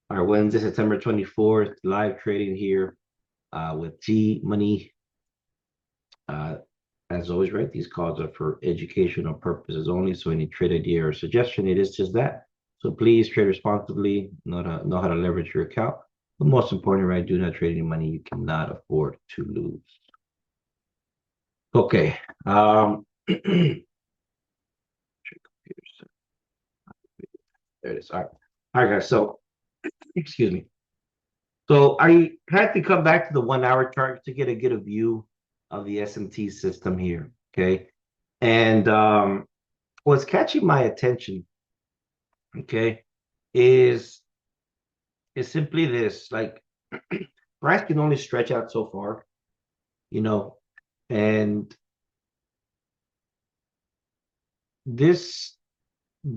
Our Wednesday, September 24th, live trading here with G Money. Uh, as always, right? These calls are for educational purposes only. So any trade idea or suggestion, it is just that. So please trade responsibly, know how to leverage your account. But most important, right? Do not trade any money you cannot afford to lose. Okay. There it is. All right. All right, guys. So, excuse me. So I had to come back to the 1 hour chart to get a view of the S&T system here. Okay. And what's catching my attention, okay, is is simply this. Like price can only stretch out so far, you know, and this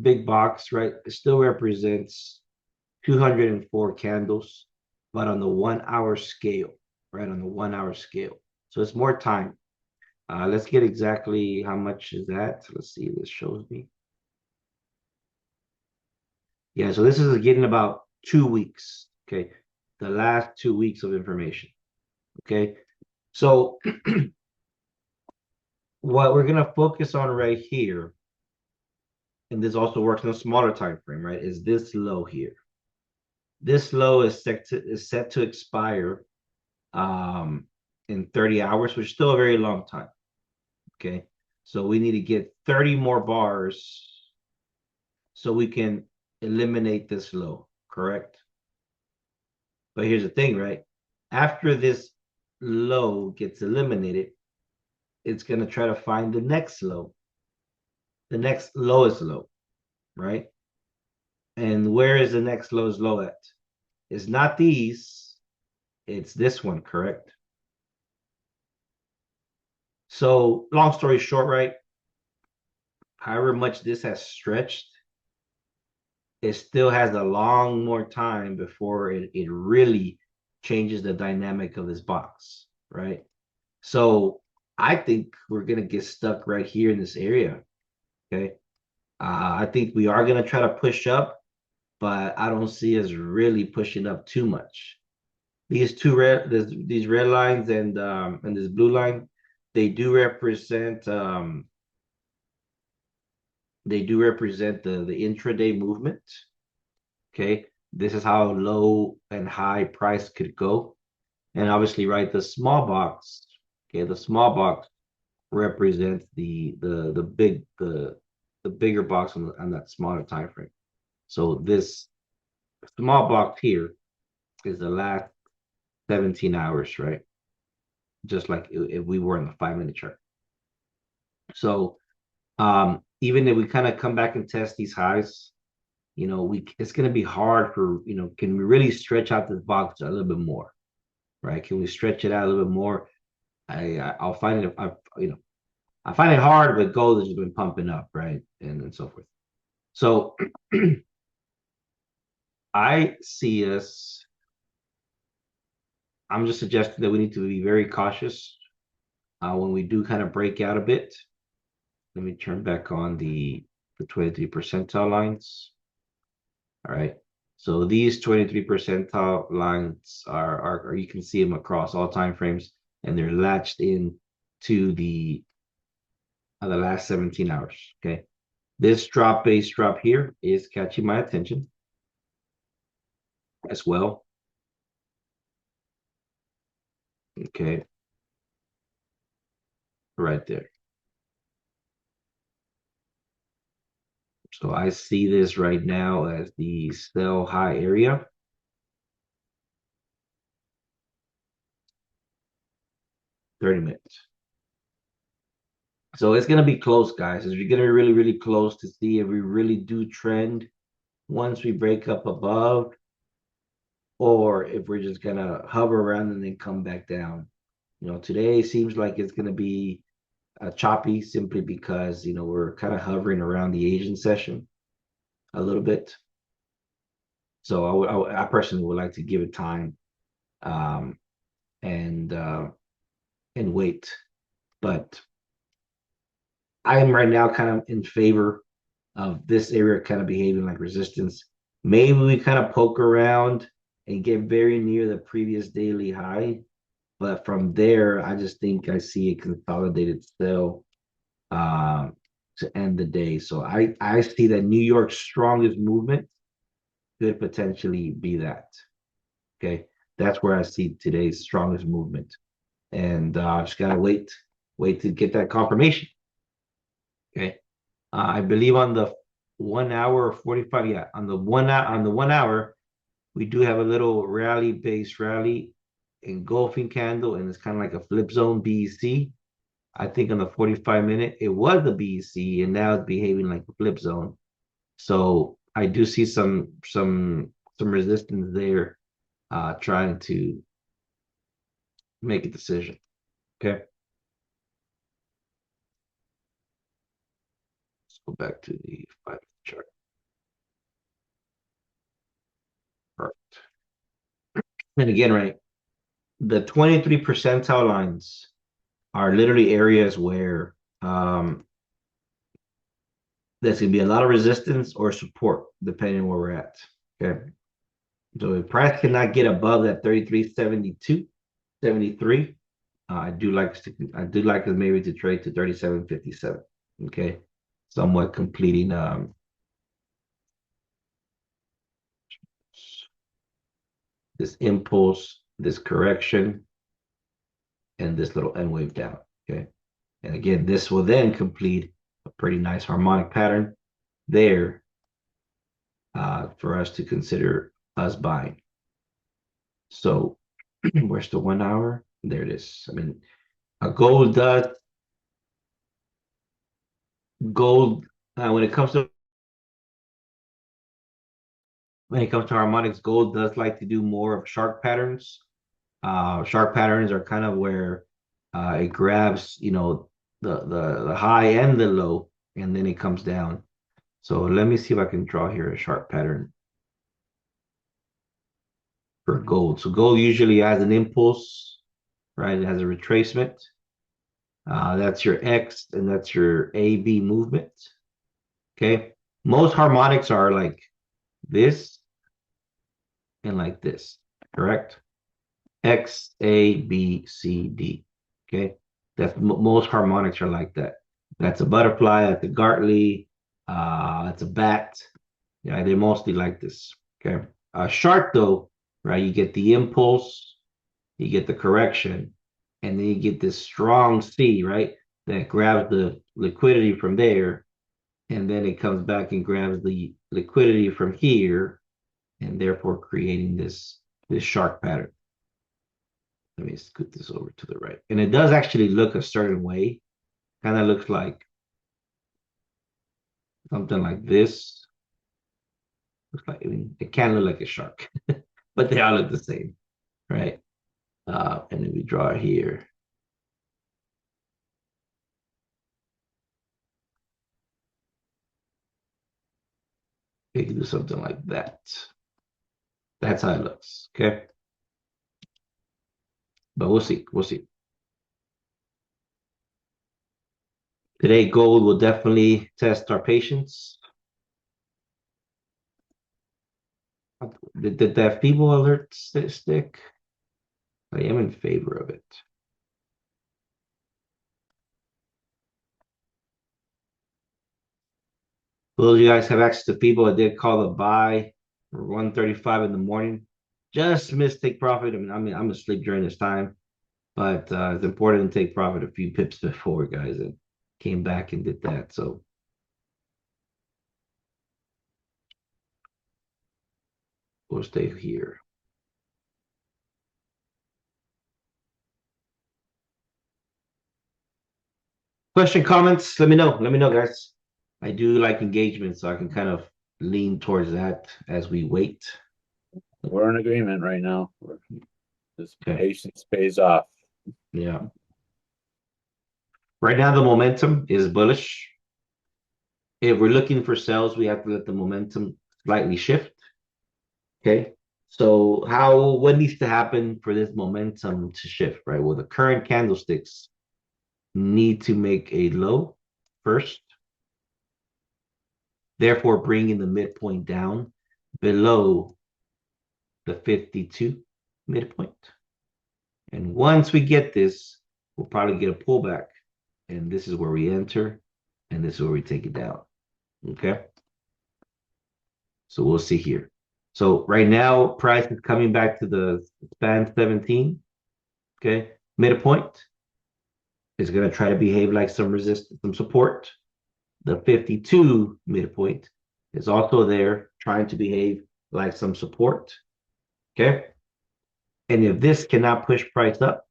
big box, right, it still represents 204 candles, but on the 1 hour scale, right, on the 1 hour scale. So it's more time. Let's get exactly how much is that. Let's see, this shows me. Yeah, so this is getting about 2 weeks. Okay. The last 2 weeks of information. Okay. So what we're gonna focus on right here, and this also works in a smaller time frame, right? Is this low here. This low is set to expire in 30 hours, which is still a very long time. Okay. So we need to get 30 more bars so we can eliminate this low, correct? But here's the thing, right? After this low gets eliminated, it's going to try to find the next lowest low, right? And where is the next lowest low at? It's not these, it's this one, correct? So, long story short, right? However much this has stretched, it still has a long more time before it really changes the dynamic of this box, right? So I think we're gonna get stuck right here in this area. Okay. I think we are gonna try to push up, but I don't see us really pushing up too much. These red lines and this blue line, they do represent the intraday movement. Okay. This is how low and high price could go. And obviously, right, the small box represents the bigger box on that smaller time frame. So this small box here is the last 17 hours, right? Just like if we were in the 5 minute chart. So even if we kind of come back and test these highs, we it's going to be hard for, can we really stretch out this box a little bit more, right? Can we stretch it out a little bit more? I'll find it. I find it hard, but gold has just been pumping up, right, and so forth. So I see us. I'm just suggesting that we need to be very cautious when we do kind of break out a bit. Let me turn back on the 23 percentile lines. All right. So these 23 percentile lines are you can see them across all time frames, and they're latched in to the last 17 hours. Okay. This base drop here is catching my attention as well. Okay. Right there. So I see this right now as the sell high area. 30 minutes. So it's going to be close, guys. It's going to be really, really close to see if we really do trend once we break up above, or if we're just going to hover around and then come back down. Today seems like it's going to be choppy simply because, we're kind of hovering around the Asian session a little bit. So I personally would like to give it time um, and wait. But I am right now kind of in favor of this area kind of behaving like resistance Maybe we kind of poke around and get very near the previous daily high. But from there, I just think I see a consolidated sell to end the day. So I see that New York's strongest movement could potentially be that. Okay. That's where I see today's strongest movement. And just gotta wait to get that confirmation. Okay. I believe on the 1 hour or 45, yeah, on the 1 hour, we do have a little rally base rally engulfing candle, and it's kind of like a flip zone BEC. I think on the 45 minute, it was the BEC, and now it's behaving like a flip zone. So I do see some resistance there, trying to make a decision. Okay, let's go back to the 5 minute chart. Perfect. And again, right, the 23 percentile lines are literally areas where there's going to be a lot of resistance or support depending on where we're at. Okay. So if price cannot get above that 33.72, 73, I do like it maybe to trade to 37.57. Okay. Somewhat completing this impulse, this correction, and this little N wave down. Okay. And again, this will then complete a pretty nice harmonic pattern there, for us to consider us buying. So where's the 1 hour? There it is. I mean, a gold, when it comes to harmonics, gold does like to do more of shark patterns. Shark patterns are kind of where it grabs, the high and the low, and then it comes down. So let me see if I can draw here a sharp pattern for gold. So gold usually has an impulse, right? It has a retracement. That's your X, and that's your AB movement. Okay. Most harmonics are like this and like this, correct? X, A, B, C, D. Okay. Most harmonics are like that. That's a butterfly, that's a Gartley, that's a bat. Yeah, they're mostly like this. Okay. A shark, though, right? You get the impulse, you get the correction, and then you get this strong C, right? That grabs the liquidity from there, and then it comes back and grabs the liquidity from here, and therefore creating this shark pattern. Let me scoot this over to the right. And it does actually look a certain way. Kind of looks like something like this. Looks like, I mean, it can look like a shark, but they all look the same, right? And then we draw here. We can do something like that. That's how it looks. Okay. But we'll see. We'll see. Today, gold will definitely test our patience. Did that feeble alert stick? I am in favor of it. Those of you guys have access to people that did call the buy for 135 in the morning. Just missed take profit. I'm asleep during this time, but it's important to take profit a few pips before, guys, and came back and did that. So we'll stay here. Question, comments, let me know. Let me know, guys. I do like engagement, so I can kind of lean towards that as we wait. We're in agreement right now. This Okay. patience pays off. Yeah. Right now, the momentum is bullish. If we're looking for sales, we have to let the momentum slightly shift. Okay. So what needs to happen for this momentum to shift, right? Well, the current candlesticks need to make a low first, therefore bringing the midpoint down. below the 52 midpoint. And once we get this, we'll probably get a pullback. And this is where we enter, and this is where we take it down. Okay. So we'll see here. So right now, price is coming back to the span 17. Okay. Midpoint is going to try to behave like some resistance, some support. The 52 midpoint is also there trying to behave like some support. Okay. And if this cannot push price up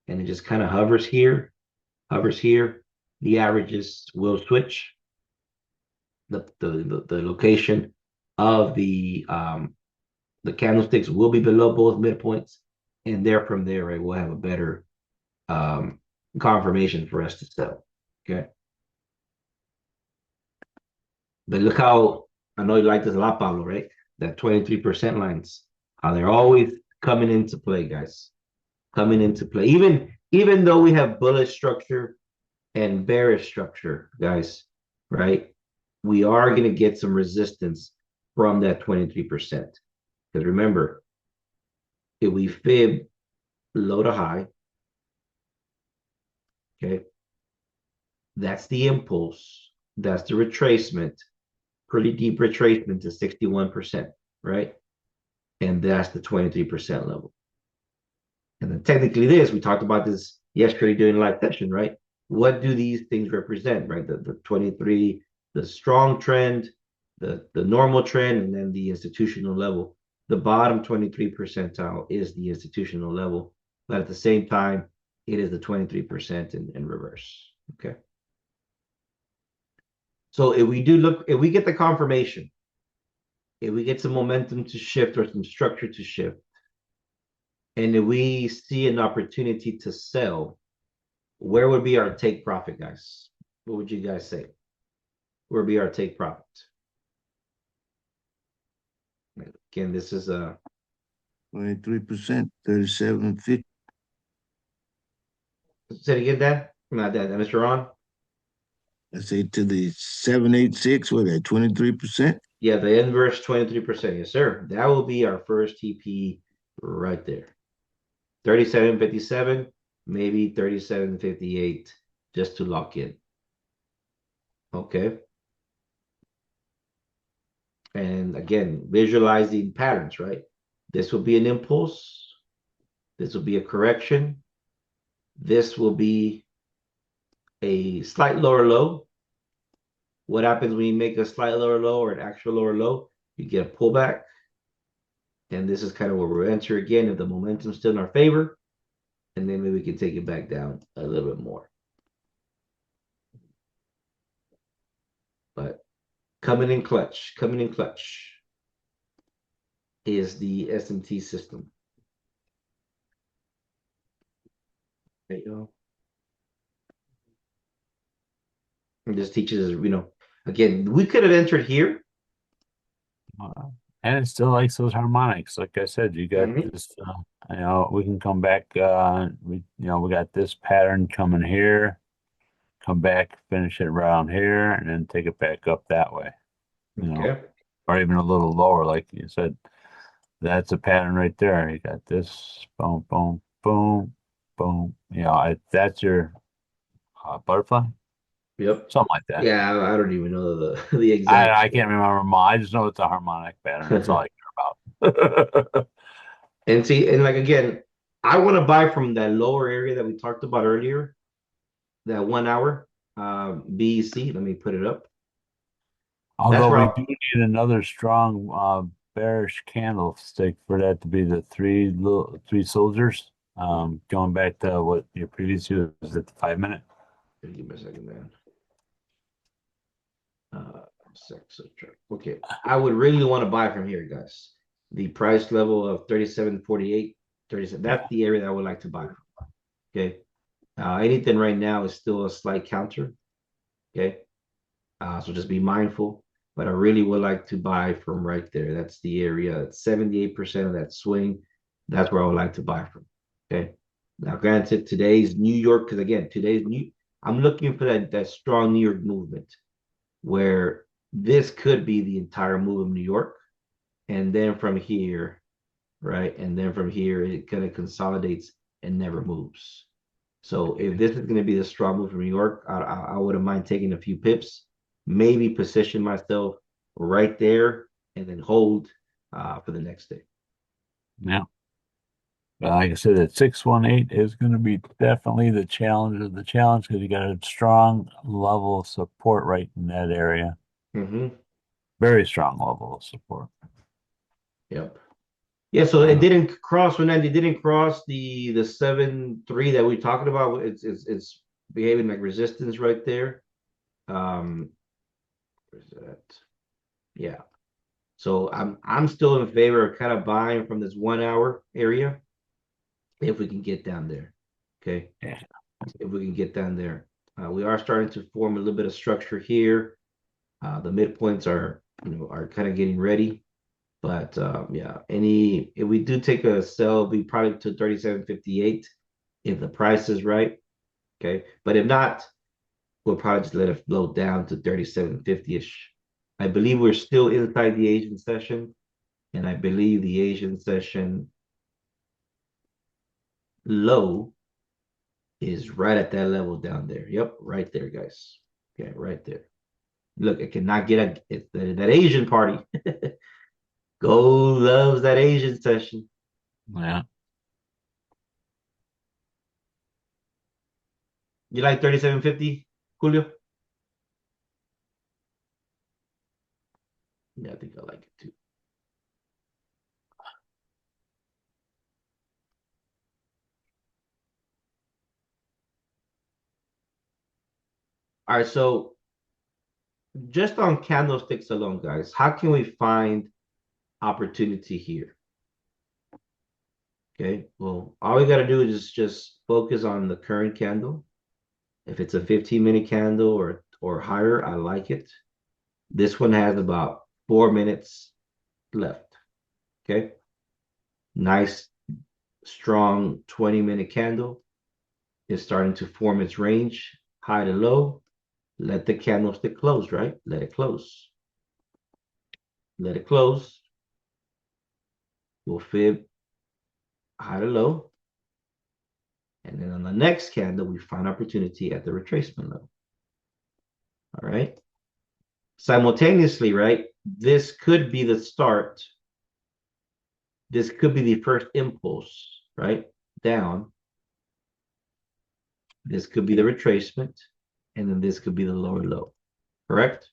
and it just kind of hovers here, the averages will switch. The location of the candlesticks will be below both midpoints, and there from there, right, we'll have a better confirmation for us to sell. Okay. But look how I know you like this a lot, Pablo, right? That 23% lines, how they're always coming into play, guys. Coming into play. Even though we have bullish structure and bearish structure, guys, right? We are going to get some resistance from that 23%. Because remember, if we fib low to high, okay, that's the impulse, that's the retracement, pretty deep retracement to 61%, right? And that's the 23% level. And then technically this, we talked about this yesterday during live session, right? What do these things represent, right? The 23, the strong trend, the normal trend, and then the institutional level. The bottom 23 percentile is the institutional level, but at the same time, it is the 23% in reverse. Okay. So if we get the confirmation, if we get some momentum to shift or some structure to shift, and if we see an opportunity to sell, where would be our take profit, guys? What would you guys say? Where would be our take profit? Again, this is a 23%, 37.50. say it again, Dan. Not that, Mr. Ron. I say to the 786, what at 23%? Yeah, the inverse 23%. Yes, sir. That will be our first TP right there. 37.57, maybe 37.58, just to lock in. Okay. And again, visualizing patterns, right? This will be an impulse. This will be a correction. This will be a slight lower low. What happens when you make a slight lower low or an actual lower low? You get a pullback. And this is kind of where we'll enter again if the momentum's still in our favor. And then maybe we can take it back down a little bit more. But coming in clutch is the SMT system. There you go. And this teaches us, again, we could have entered here. And it still likes those harmonics. Like I said, you got this, we can come back, we got this pattern coming here, come back, finish it around here, and then take it back up that way, Okay. or even a little lower, like you said. That's a pattern right there. You got this, boom, boom, boom, boom. That's your butterfly. Yep. Something like that. Yeah, I don't even know the exact. I can't remember them all. I just know it's a harmonic pattern. That's all I care about. And see, and like again, I want to buy from that lower area that we talked about earlier, that 1 hour BEC. Let me put it up. Although we do need another strong bearish candlestick for that to be the three soldiers. Going back to what your previous was at the 5 minute. Give me a second, man. Okay, I would really want to buy from here, guys. The price level of 37.48, 37. That's the area that I would like to buy from. Okay, anything right now is still a slight counter. Okay, so just be mindful. But I really would like to buy from right there. That's the area. It's 78% of that swing. That's where I would like to buy from. Okay. Now, granted, today's New York, because again, I'm looking for that strong New York movement where this could be the entire move of New York. and then from here, right? And then from here, it kind of consolidates and never moves. So if this is going to be the strong move from New York, I wouldn't mind taking a few pips, maybe position myself right there and then hold for the next day. Yeah. But like I said, that 618 is going to be definitely the challenge of the challenge because you got a strong level of support right in that area. Mm-hmm. Very strong level of support. Yep. Yeah, so it didn't cross when it didn't cross the 7-3 that we talked about. It's behaving like resistance right there. Where's that? Yeah. So I'm still in favor of kind of buying from this 1 hour area if we can get down there. Okay. Yeah. If we can get down there. We are starting to form a little bit of structure here. The midpoints are kind of getting ready. But yeah, if we do take a sell, it'll be probably to 37.58 if the price is right. Okay. But if not, we'll probably just let it float down to 37.50-ish. I believe we're still inside the Asian session, and I believe the Asian session low is right at that level down there. Yep, right there, guys. Okay, right there. Look, it cannot get that Asian party. Gold loves that Asian session. Yeah. You like 37.50, Julio? Yeah, I think I like it too. All right, so just on candlesticks alone, guys, how can we find opportunity here? Okay, well, all we got to do is just focus on the current candle. If it's a 15-minute candle or higher, I like it. This one has about 4 minutes left. Okay, nice, strong 20-minute candle is starting to form its range, high to low. Let the candlestick close, right? Let it close. Let it close. We'll fib high to low. And then on the next candle, we find opportunity at the retracement level. All right. Simultaneously, right? This could be the start. This could be the first impulse, right? Down. This could be the retracement. And then this could be the lower low. Correct?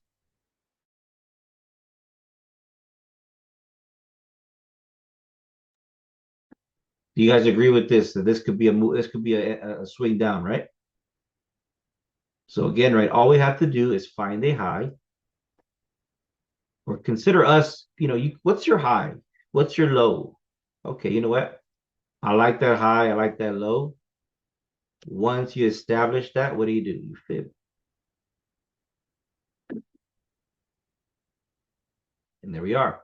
Do you guys agree with this? That this could be a move, this could be a swing down, right? So again, right, all we have to do is find a high or consider us, what's your high? What's your low? Okay, you know what? I like that high, I like that low. Once you establish that, what do? You fib. And there we are.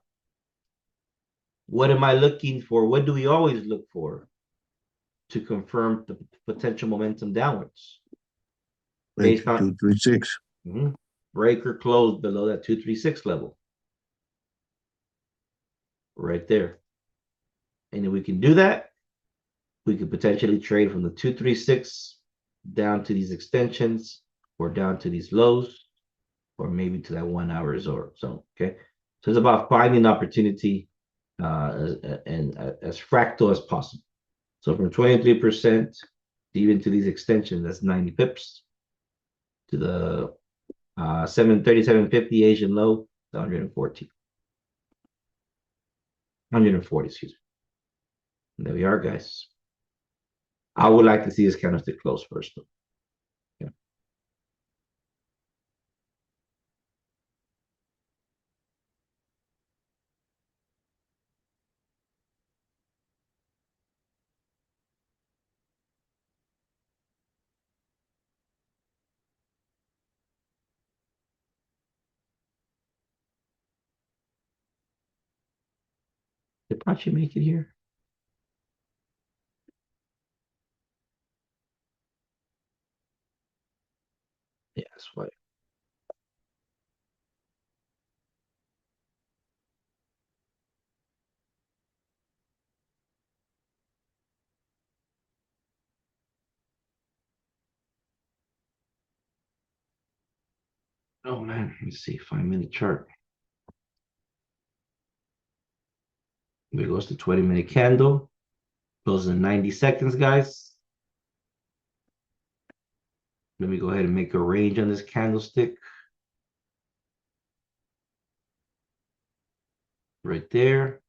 What am I looking for? What do we always look for to confirm the potential momentum downwards? Based on 236. Breaker close below that 236 level. Right there. And if we can do that, we could potentially trade from the 236 down to these extensions or down to these lows or maybe to that 1 hour zone. Okay. So it's about finding opportunity and as fractal as possible. So from 23% even to these extensions, that's 90 pips to the 737.50 Asian low, 140. 140, excuse me. And there we are, guys. I would like to see this candlestick close first, though. Yeah. Did Pachi make it here? Yeah, that's why. Oh man, let me see, 5 minute chart. There goes the 20-minute candle. Closes in 90 seconds, guys. Let me go ahead and make a range on this candlestick. Right there.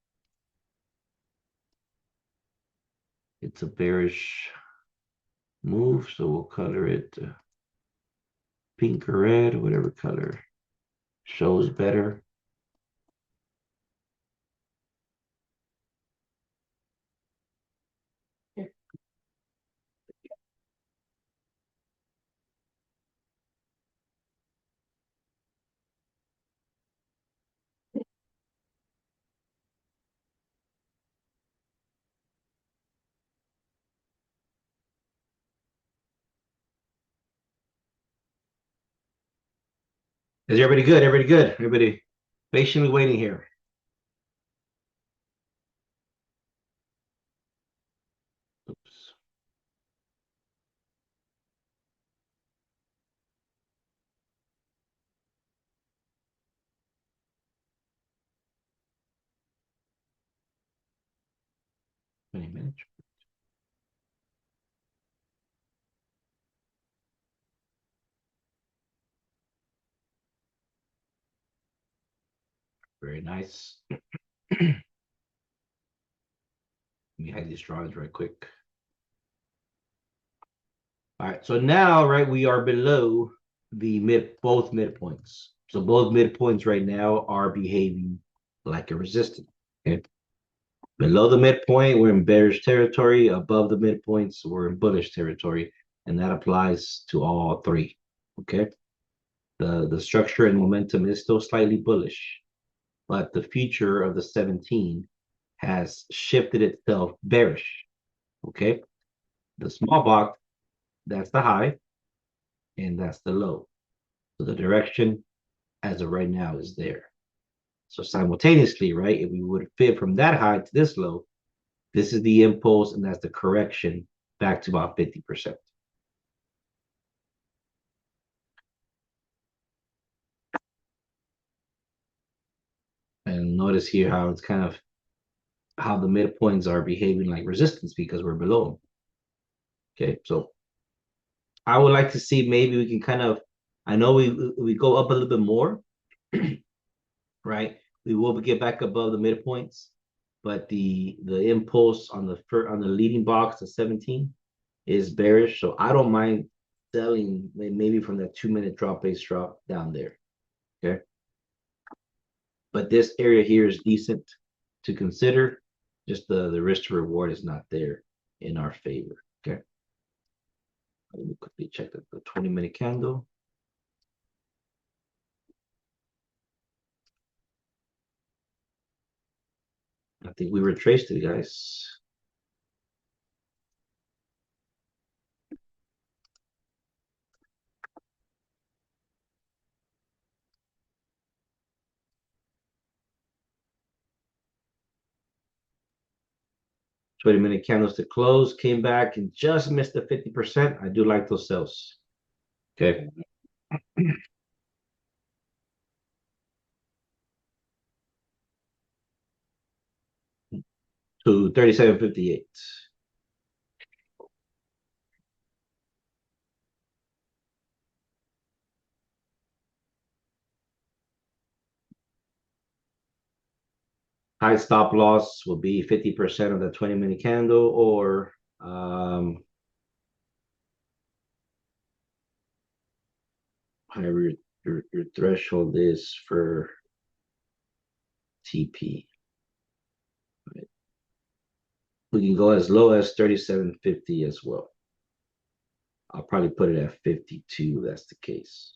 It's a bearish move, so we'll color it pink or red, whatever color shows better. Is everybody good? Everybody good? Everybody patiently waiting here. Oops. Any minute. Very nice. Let me hide these drawings right quick. All right, so now, right, we are below the both midpoints. So both midpoints right now are behaving like a resistance. Okay. Below the midpoint, we're in bearish territory. Above the midpoints, we're in bullish territory. And that applies to all three. Okay. The structure and momentum is still slightly bullish, but the future of the 17 has shifted itself bearish. Okay. The small box, that's the high, and that's the low. So the direction as of right now is there. So simultaneously, right, if we would fit from that high to this low, this is the impulse and that's the correction back to about 50%. And notice here how it's kind of how the midpoints are behaving like resistance because we're below them. Okay, so I would like to see maybe we can kind of, I know we go up a little bit more, right? We will get back above the midpoints, but the impulse on the leading box, the 17, is bearish. So I don't mind selling maybe from that 2 minute drop base drop down there. Okay. But this area here is decent to consider. Just the risk to reward is not there in our favor. Okay. Let me quickly check the 20-minute candle. I think we retraced it, guys. Minute candles to close, came back and just missed the 50%. I do like those sales. Okay. To 37.58. High stop loss will be 50% of the 20-minute candle, or whatever your threshold is for TP. Right. We can go as low as 37.50 as well. I'll probably put it at 52. That's the case.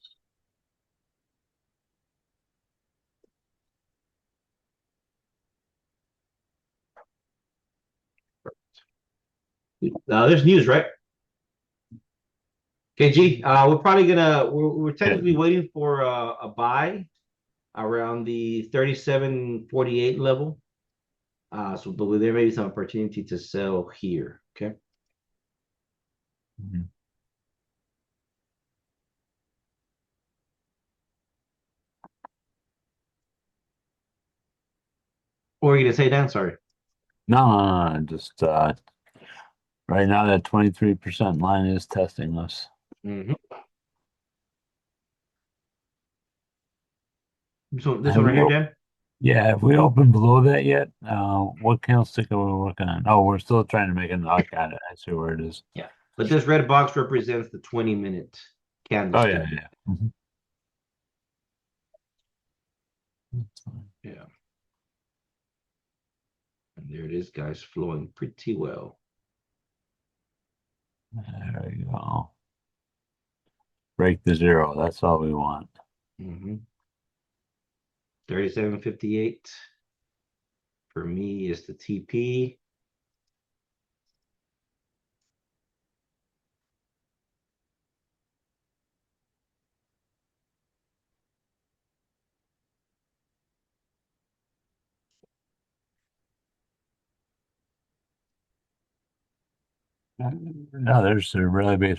Now there's news, right? Okay, G. We're probably gonna we're technically waiting for a buy around the 37.48 level. So but there may be some opportunity to sell here. Okay. Mhm. What were you gonna say, Dan? Sorry. No, just right now that 23% line is testing us. Mm-hmm. So this Have one right we here, op- Dan? yeah, have we opened below that yet? What candlestick are we working on? Oh, we're still trying to make a knock on it. I see where it is. Yeah. But this red box represents the 20-minute Oh candlestick. yeah. Mhm. Yeah. And there it is, guys, flowing pretty well. There you go. Break the zero. That's all we want. Mm-hmm. 37.58 for me is the TP. No, there's a rally base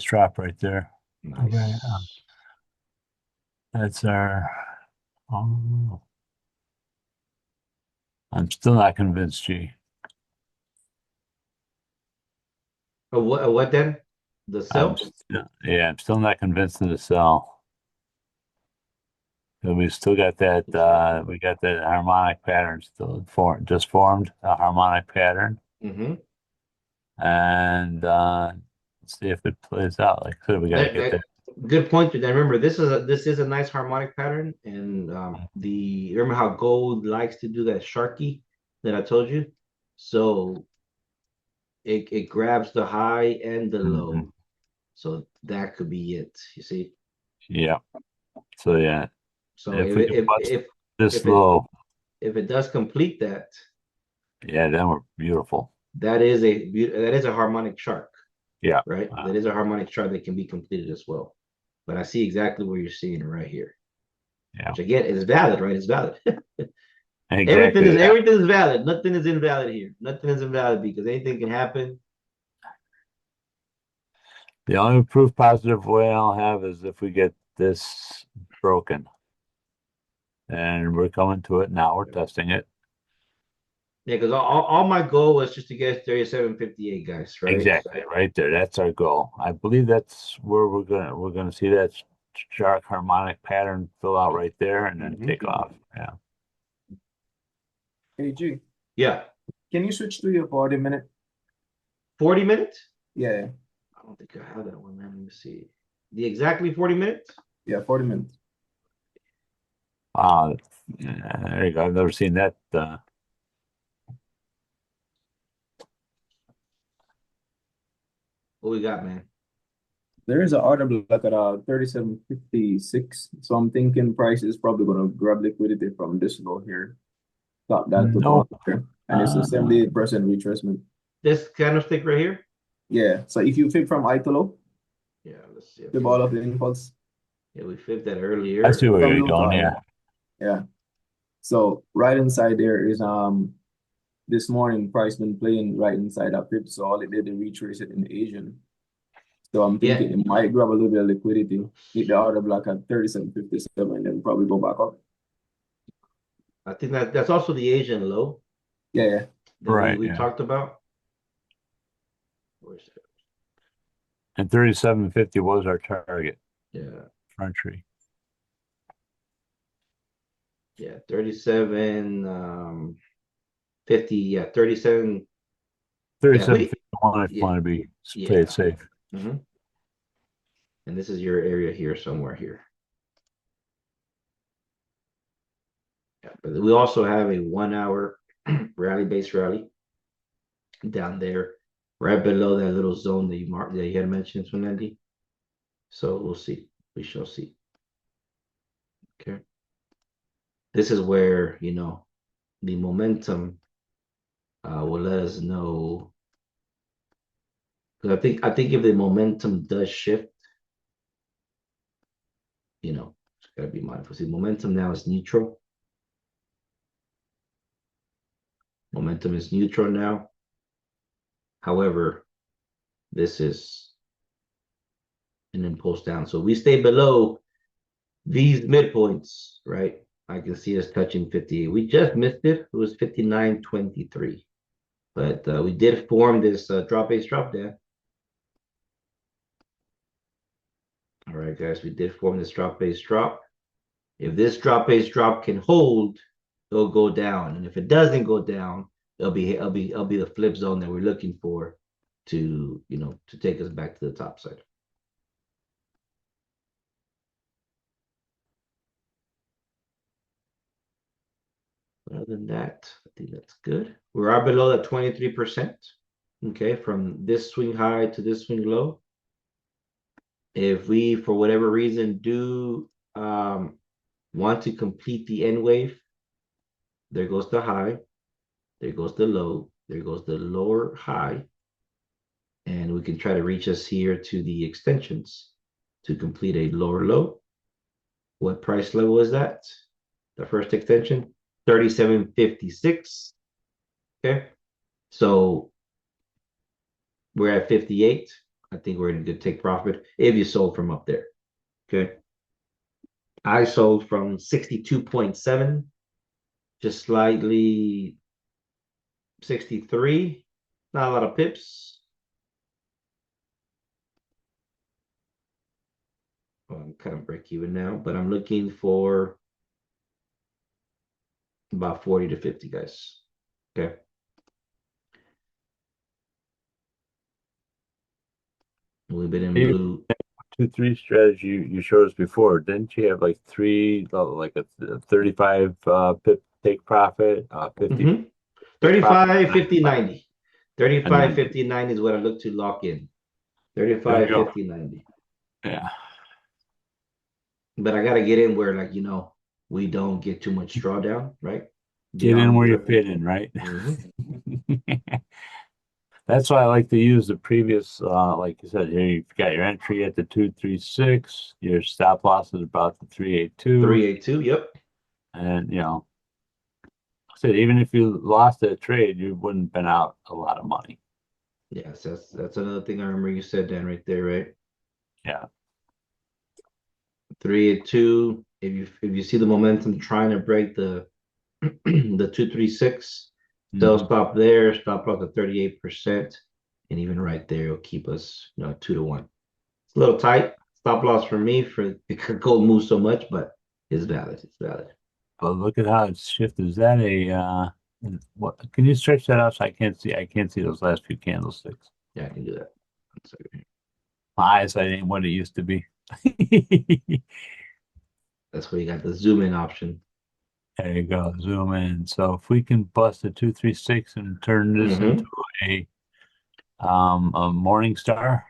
drop right there. Okay. Nice. That's our. Oh, I'm still not convinced, G. What then? The sell? I'm still not convinced of the sell. So we still got that. We got that harmonic pattern still just formed a harmonic pattern, Mm-hmm. and let's see if it plays out. Like I said, we got to get that. Good point. Dan. Remember, this is a nice harmonic pattern, and the remember how gold likes to do that sharky that I told you. So it grabs the high and the Mhm. low. So that could be it. You see. Yeah. So yeah, So if we can bust this if it low, if it does complete that, yeah, then we're beautiful. that is a harmonic shark, Yeah. right? That is a harmonic chart that can be completed as well. But I see exactly where you're seeing it right here, Yeah. which again is valid, right? It's valid. everything Exactly. is Yeah. everything is valid. Nothing is invalid here. Nothing is invalid because anything can happen. The only proof positive way I'll have is if we get this broken. And we're coming to it now. We're testing it. Yeah, because all my goal was just to get 37.58, guys, right? Exactly, right there. That's our goal. I believe that's where we're gonna see that shark harmonic pattern fill out right there and then take off. Yeah. Hey G, Yeah, can you switch to your 40-minute? 40 minutes. Yeah, I don't think I have that one, man. Let me see. The exactly 40 minutes. yeah, 40 minutes. Yeah, there you go. I've never seen that. What we got, man? There is an order block at 37.56. So I'm thinking price is probably gonna grab liquidity from this low here. Stop that to go up Nope. there. And it's a 78% retracement. This candlestick right here. Yeah. So if you flip from high to low, Yeah, let's see. the ball of the impulse Yeah, we flipped that earlier. I see where from you're low to going. high. Yeah. Yeah. So right inside there is this morning price been playing right inside that pip. So all it did to retrace it in Asian. So I'm thinking it might grab a little bit of liquidity, hit the order block at 37.57, and then probably go back up. I think that's also the Asian low Yeah, yeah. that Right. we Yeah. talked about. Where's it? And 37.50 was our target. Yeah, Front tree. yeah, 37 50, yeah, 37. 37.51 if you Yeah, want to be play yeah. it safe. Mm-hmm. And this is your area here, somewhere here. Yeah, but we also have a 1 hour base rally down there, right below that little zone that you marked that you had mentioned, Andy. So we'll see. We shall see. Okay. This is where the momentum will let us know. Because I think if the momentum does shift, it's gotta be mindful. See, momentum now is neutral. Momentum is neutral now. However, this is an impulse down. So we stay below these midpoints, right? I can see us touching 58. We just missed it. It was 59.23. But we did form this drop base drop down. All right, guys, we did form this drop base drop. If this drop base drop can hold, it'll go down. And if it doesn't go down, it'll be the flip zone that we're looking for to to take us back to the top side. Other than that, I think that's good. We are below that 23%. Okay, from this swing high to this swing low. If we, for whatever reason, do want to complete the N wave, there goes the high, there goes the low, there goes the lower high, and we can try to reach us here to the extensions to complete a lower low. What price level is that? The first extension, 37.56. Okay, so we're at 58. I think we're in a good take profit if you sold from up there. Okay, I sold from 62.7, just slightly 63. Not a lot of pips. Well, I'm kind of break even now, but I'm looking for about 40 to 50, guys. Okay. We've been in blue. 2-3 strategy you showed us before. Didn't you have like three, like a 35 pip take profit, 50 35, 50, 90. and 35, 90. 50, 90 is what I look to lock in. There you 35, go. 50, 90. Yeah. But I got to get in where, like, we don't get too much drawdown, right? Get in where you fit in, right? That's why I like to use the previous, like you said, here you've got your entry at the 236, your stop loss is about the 382. 382, yep. And, I said, even if you lost that trade, you wouldn't have been out a lot of money. Yes, that's another thing I remember you said, Dan, right there, right? Yeah. 382. If you see the momentum trying to break the 236, sell stop there, stop loss at 38%, and even right there it'll keep us 2-1. It's a little tight. Stop loss for me because gold moves so much, but it's valid. It's valid. But look at how it's shifted. Is that what can you stretch that out so I can't see those last few candlesticks. Yeah, I can do that. 1 second. My eyesight ain't what it used to be. That's where you got the zoom in option. There you go, zoom in. So if we can bust a 236 and turn this into a morning star.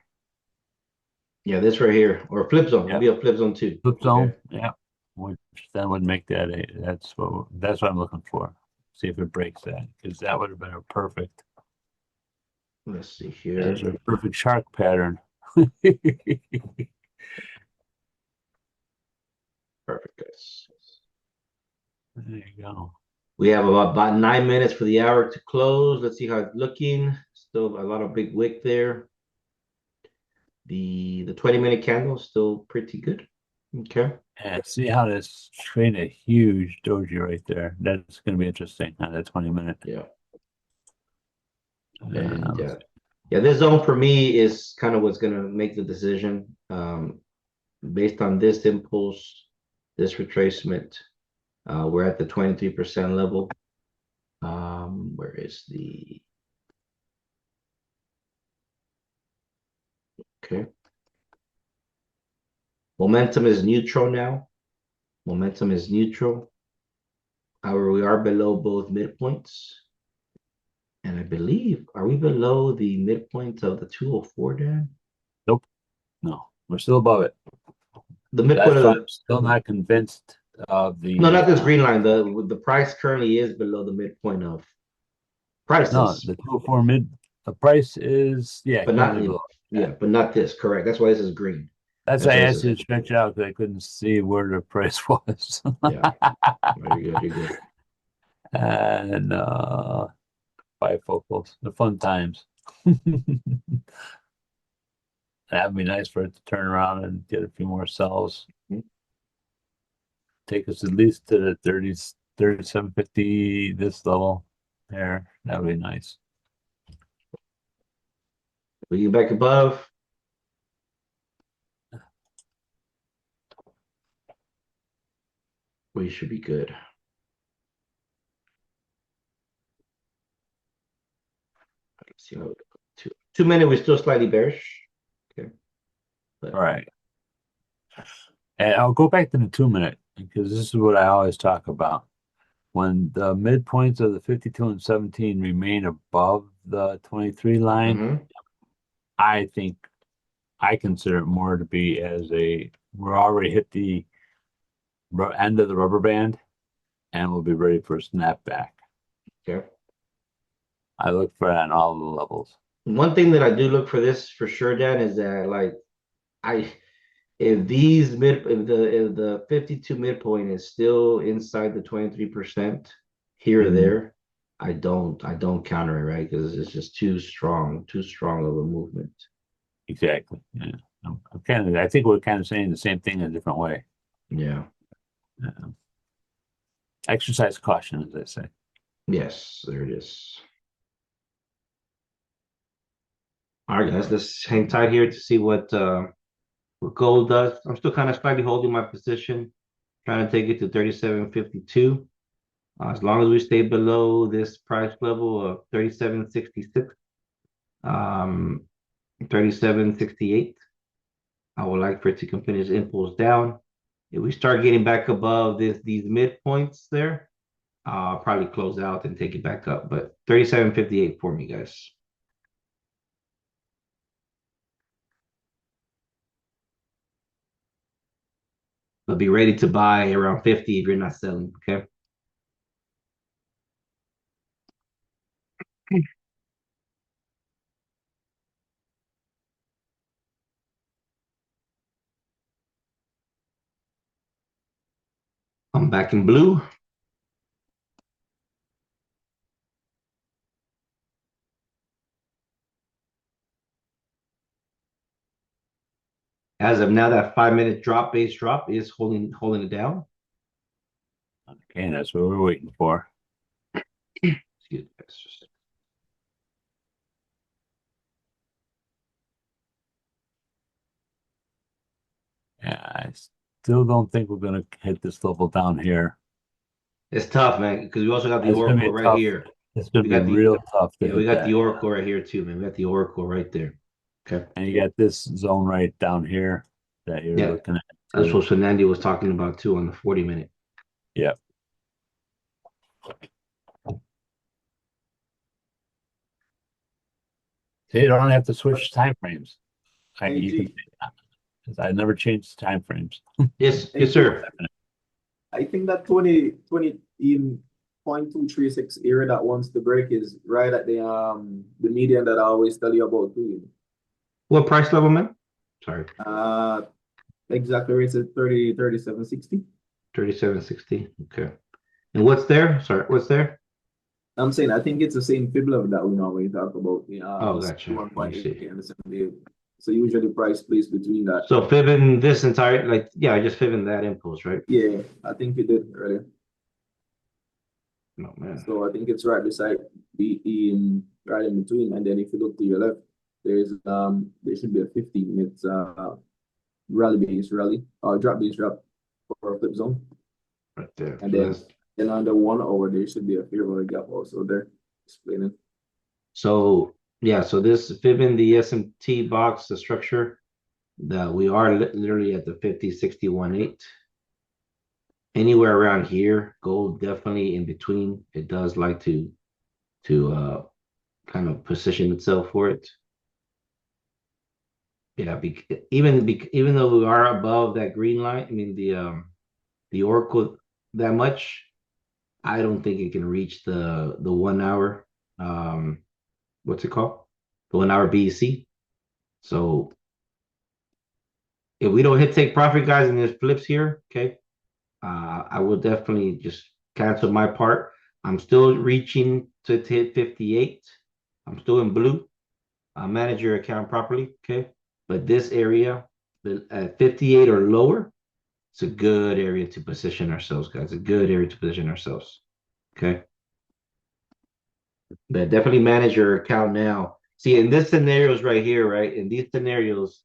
Yeah, this right here, or flip zone. It'll be a flip zone too. Flip zone, yeah. Which that would make that that's what I'm looking for. See if it breaks that, because that would have been a perfect. Let's see here. There's a perfect shark pattern. Perfect, guys. There you go. We have about 9 minutes for the hour to close. Let's see how it's looking. Still a lot of big wick there. The 20-minute candle is still pretty good. Okay. Yeah, see how this created a huge doji right there. That's going to be interesting on that 20-minute. Yeah. And this zone for me is kind of what's going to make the decision. Based on this impulse, this retracement, we're at the 23% level. Where is the okay? Momentum is neutral now. Momentum is neutral. However, we are below both midpoints. And I believe, are we below the midpoint of the 204, Dan? Nope. No, we're still above it. The midpoint of I'm still not convinced of the. No, not this green line. The price currently is below the midpoint of prices. No, the 204 mid. The price is but not currently below. but not this. Correct. That's why this is green. That's why I asked you to stretch it out because I couldn't see where the price was. Yeah. No, you're good. You're good. And bifocals, the fun times. That'd be nice for it to turn around and get a few more cells. take us at least to the 37.50 this level there. That would be nice. We get back above. We should be good. Let's see how 2 minute. We're still slightly bearish. Okay. All right. And I'll go back to the 2 minute because this is what I always talk about. When the midpoints of the 52 and 17 remain above the 23 line, I think I consider it more to be as we're already hit the end of the rubber band and we'll be ready for a snapback. Okay. I look for that on all the levels. One thing that I do look for this for sure, Dan, is that like if the 52 midpoint is still inside the 23% here or there, I don't counter it, right? Because it's just too strong of a movement. Exactly. Yeah. I think we're kind of saying the same thing in a different way. Yeah. Exercise caution, as I say. Yes, there it is. All right, guys, let's hang tight here to see what gold does. I'm still kind of slightly holding my position, trying to take it to 37.52. As long as we stay below this price level of 37.66, 37.68, I would like for it to continue its impulse down. If we start getting back above these midpoints there, I'll probably close out and take it back up. But 37.58 for me, guys. I'll be ready to buy around 50 if you're not selling, okay? I'm back in blue. As of now, that 5 minute base drop is holding it down. Okay, that's what we're waiting for. Excuse me. Yeah, I still don't think we're going to hit this level down here. It's tough, man, because we also got the It's gonna be Oracle right tough. here. It's going to be real tough to Yeah, we hit got that. the Oracle right here too, man. We got the Oracle right there. Okay. And you got this zone right down here that you're looking at. That's what Fernandi was talking about too on the 40 minute. Yeah. See, you don't have to switch time frames. I never changed time frames. Yes, yes, sir. I think that 20 in 0.236 area that wants to break is right at the median that I always tell you about doing. What price level, man? Sorry. Exactly rates at 37.60. 37.60. Okay. And what's there? Sorry, what's there? I'm saying I think it's the same fib level that we normally talk about. Oh, gotcha. 1.8 and the 78. So usually price plays between that. So fibbing this entire, I just fibbing that impulse, right? Yeah, I think we did earlier. Oh man. So I think it's right beside right in between. And then if you look to your left, there should be a 15 minutes drop base drop for a flip zone. Right there. And So then on the 1 hour there should be a favorable gap also there explaining. So yeah, so this fibbing the SMT box, the structure that we are literally at the 50, 61, 8. Anywhere around here, gold definitely in between. It does like to kind of position itself for it. Yeah, even though we are above that green line, I mean the Oracle that much, I don't think it can reach the 1 hour what's it called? The 1 hour BEC. So if we don't hit take profit, guys, and there's flips here, okay, I will definitely just cancel my part. I'm still reaching to hit 58. I'm still in blue. Manage your account properly, okay? But this area, at 58 or lower, It's a good area to position ourselves, guys. A good area to position ourselves. Okay. But definitely manage your account now. See, in this scenarios right here, right? In these scenarios,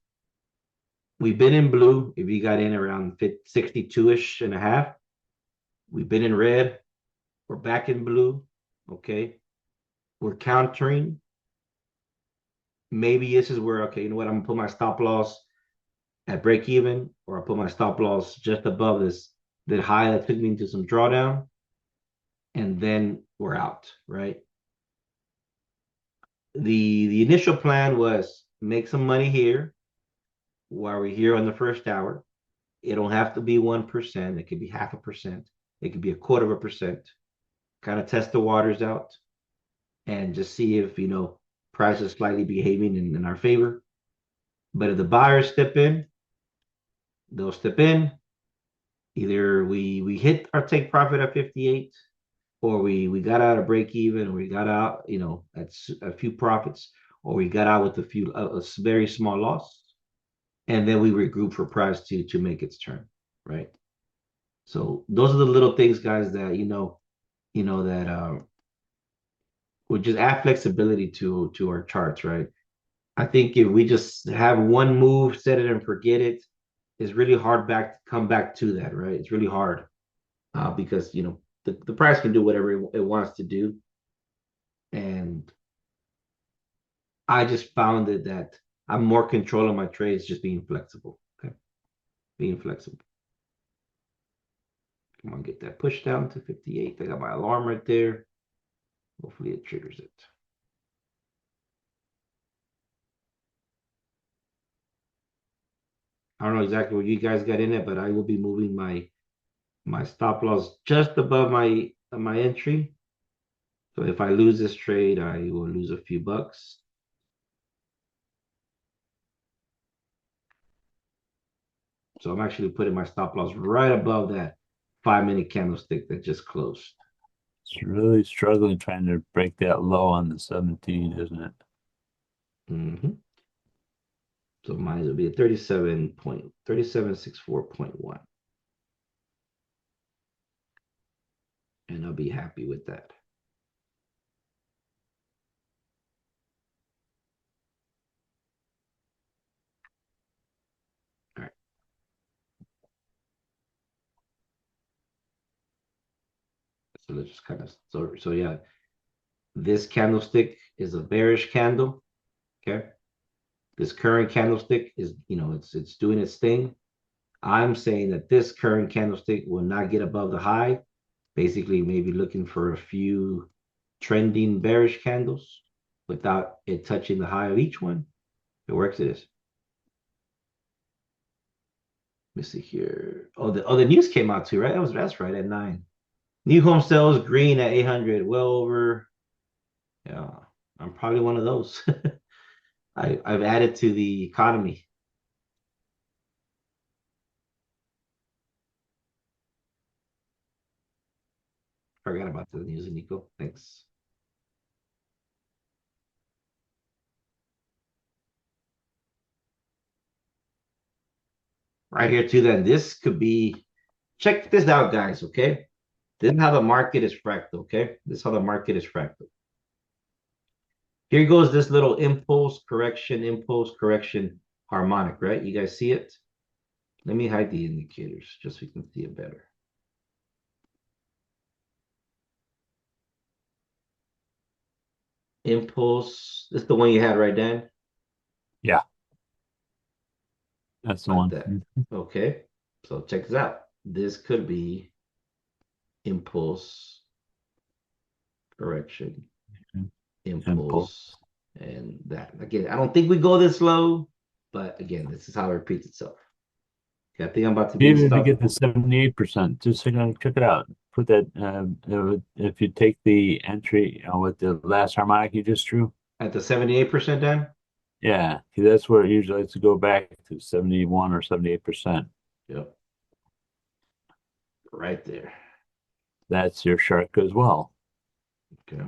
we've been in blue. If you got in around 62-ish and a half, we've been in red. We're back in blue. Okay. We're countering. Maybe this is where, okay, you know what? I'm gonna put my stop loss at break even, or I put my stop loss just above this that high that took me into some drawdown, and then we're out, right? The initial plan was make some money here while we're here on the first hour. It don't have to be 1%. It could be 0.5%. It could be 1/4%. Kind of test the waters out and just see if price is slightly behaving in our favor. But if the buyers step in, they'll step in. Either we hit our take profit at 58, or we got out of break even, or we got out at a few profits, or we got out with a very small loss, and then we regroup for price to make its turn, right? So those are the little things, guys, that that would just add flexibility to our charts, right? I think if we just have one move, set it and forget it, it's really hard to come back to that, right? It's really hard because the price can do whatever it wants to do, and I just found it that I'm more control of my trades just being flexible. Okay, being flexible. Come on, get that push down to 58. I got my alarm right there. Hopefully it triggers it. I don't know exactly what you guys got in it, but I will be moving my stop loss just above my entry. So if I lose this trade, I will lose a few bucks. So I'm actually putting my stop loss right above that 5-minute candlestick that just closed. It's really struggling trying to break that low on the 17, isn't it? Mm-hmm. So mine will be a 37.3764.1. And I'll be happy with that. All right. So let's just kind of so yeah, this candlestick is a bearish candle. Okay. This current candlestick is, it's doing its thing. I'm saying that this current candlestick will not get above the high. Basically, maybe looking for a few trending bearish candles without it touching the high of each one. If it works, it is. Let me see here. Oh, the news came out too, right? That's right at 9. New home sales green at 800, well over. Yeah, I'm probably one of those. I've added to the economy. Forgot about the news, Nico. Thanks. Right here too. Then this could be. Check this out, guys. Okay, this is how the market is fractal. Okay, this is how the market is fractal. Here goes this little impulse correction harmonic. Right? You guys see it? Let me hide the indicators just so you can see it better. Impulse. This is the one you had, right, Dan? Yeah. That's the Like one. that. Okay. So check this out. This could be impulse correction, impulse, and that. Again, I don't think we go this low, but again, this is how it repeats itself. Okay, I think I'm about to be Even if you stuck. get the 78%, just check it out. Put that if you take the entry with the last harmonic you just drew. At the 78%, Dan? Yeah, that's where it usually likes to go back to 71 or 78%. Yep. Right there. That's your shark as well. Okay.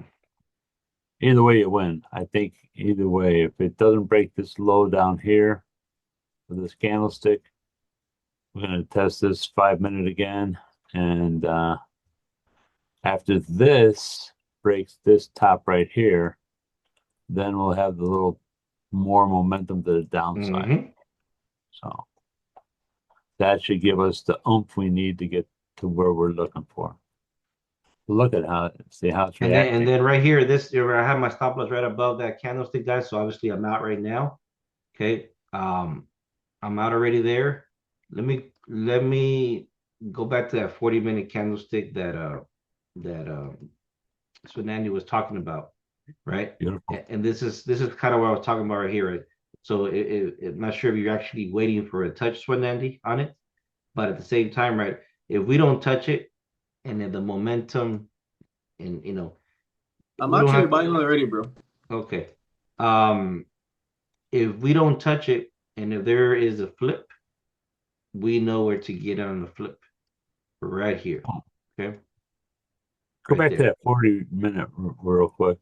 Either way, you win. I think either way, if it doesn't break this low down here with this candlestick, We're going to test this 5 minute again. And after this breaks this top right here, then we'll have the little more momentum to the downside. Mm-hmm. So that should give us the oomph we need to get to where we're looking for. Look at see how it's reacting. And then right here, I have my stop loss right above that candlestick, guys. So obviously I'm out right now. Okay. I'm out already there. Let me go back to that 40-minute candlestick that Fernando was talking about, right? Beautiful. And this is kind of what I was talking about right here. Right? So I'm not sure if you're actually waiting for a touch, Fernando, on it, but at the same time, right? If we don't touch it, and then the momentum, and I'm we don't actually have buying already, bro. okay. Um, if we don't touch it, and if there is a flip, we know where to get on the flip right here. Okay. Go Right back to there. that 40-minute real quick.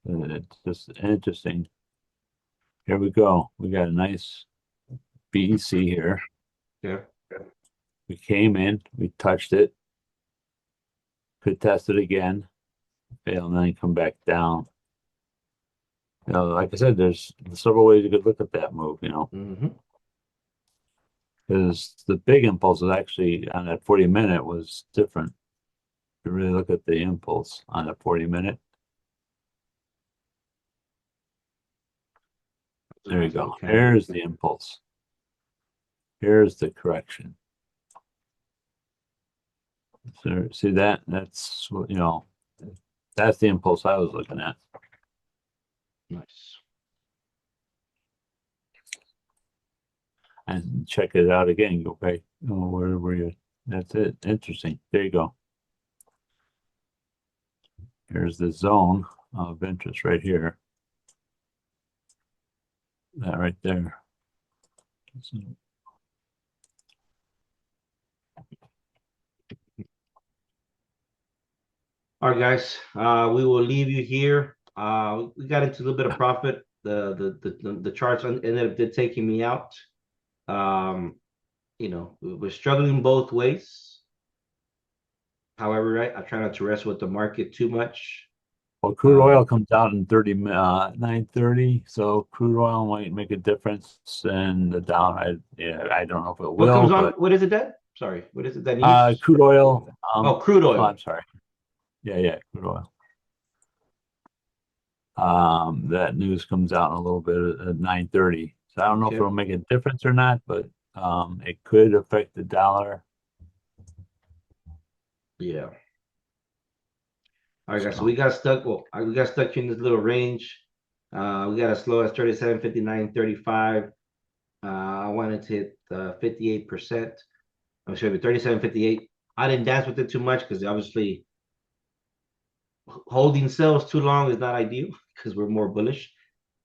It's just interesting. Here we go. We got a nice BEC here. Yeah. We came in, we touched it, could test it again, fail, and then come back down. Like I said, there's several ways you could look at that move, Mm-hmm. because the big impulse was actually on that 40-minute was different. You really look at the impulse on the 40-minute. There you go. Here's the impulse. Here's the correction. So see that? That's that's the impulse I was looking at. Nice. And check it out again. Go back. Oh, where were you? That's it. Interesting. There you go. Here's the zone of interest right here. That right there. All right, guys. We will leave you here. We got into a little bit of profit. The charts ended up taking me out. We're struggling both ways. However, right, I try not to wrestle with the market too much. Well, crude oil comes out in 9:30, so crude oil might make a difference in the down. I don't know if it What comes will, on? but What is it that? Sorry, what is it that news? crude oil. Crude Oh, oil. I'm sorry. Yeah, crude oil. That news comes out in a little bit at 9:30. So I don't know if it'll make a difference or not, but it could affect the dollar. Yeah. All right, guys. So we got stuck. Well, we got stuck in this little range. We got as low as 37.59.35. I wanted to hit 58%. I'm sorry, 37.58. I didn't dance with it too much because obviously holding sales too long is not ideal because we're more bullish.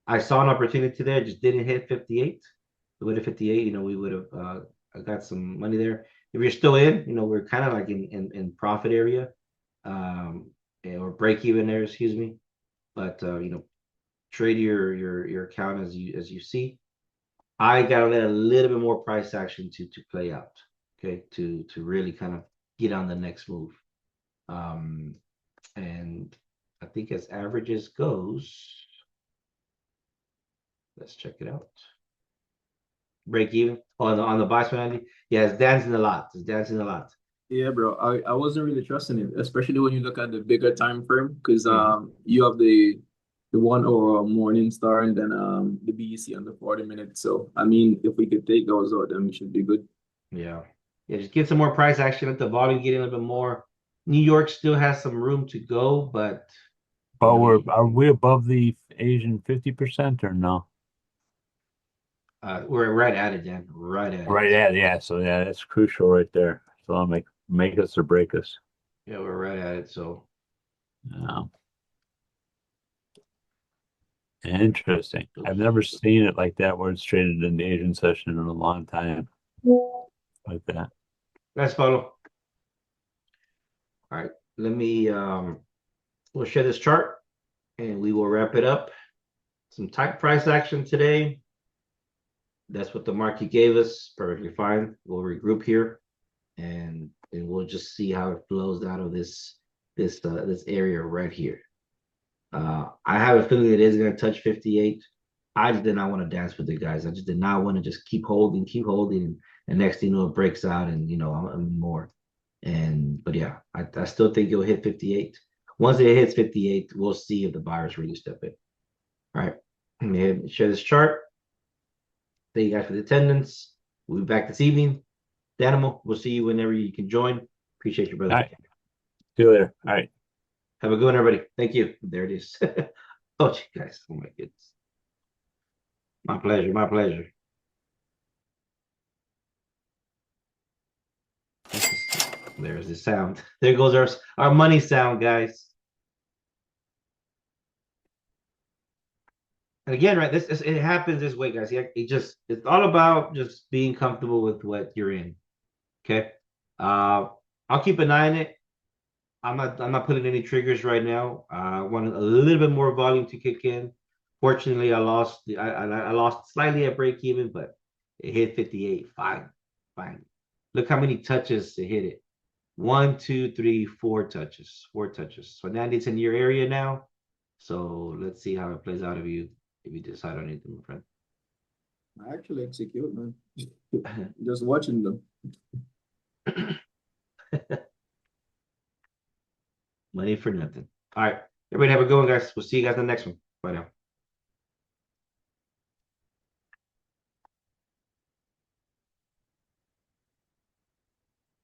I saw an opportunity there, just didn't hit 58. If it would have 58, we would have got some money there. If you're still in, we're kind of like in profit area, or break even there, excuse me. But trade your account as you see. I gotta let a little bit more price action to play out, okay, to really kind of get on the next move. And I think as averages goes, let's check it out. Break even on the buy side, Andy. Yeah, it's dancing a lot. It's dancing a lot. Yeah, bro. I wasn't really trusting it, especially when you look at the bigger time frame, because you have the 1 hour morning star and then the BEC on the 40 minutes. So I mean, if we could take those out, then we should be good. Yeah. Yeah, just get some more price action. Let the volume get in a little bit more. New York still has some room to go, but But are we above the Asian 50% or no? we're right at it, Dan. Right at it. Right at yeah. So yeah, that's crucial right there. So I'll make us or break us. Yeah, we're right at it. So interesting. I've never seen it like that where it's traded in the Asian session in a long time. Like that. Let's follow. All right. Let me we'll share this chart and we will wrap it up. Some tight price action today. That's what the market gave us. Perfectly fine. We'll regroup here, and we'll just see how it flows out of this area right here. I have a feeling it is going to touch 58. I just did not want to dance with the guys. I just did not want to just keep holding, and next thing you know, it breaks out, and I'm more. But yeah, I still think it'll hit 58. Once it hits 58, we'll see if the buyers really step in. All right, let me share this chart. Thank you guys for the attendance. We'll be back this evening. Danimal, we'll see you whenever you can join. Appreciate you, brother. All right. See you later. All right. Have a good one, everybody. Thank you. There it is. Oh, guys. Oh, my goodness. My pleasure. My pleasure. There's the sound. There goes our money sound, guys. And again, right, it happens this way, guys. It's all about just being comfortable with what you're in. Okay. I'll keep an eye on it. I'm not putting any triggers right now. I want a little bit more volume to kick in. Fortunately, I lost slightly at break even, but it hit 58. Fine. Fine. Look how many touches to hit it. 1, 2, 3, 4 touches. 4 touches. So now it's in your area now. So let's see how it plays out if you decide on anything, my friend. I actually execute, man. Just watching them. Money for nothing. All right. Everybody have a good one, guys. We'll see you guys in the next one. Bye now.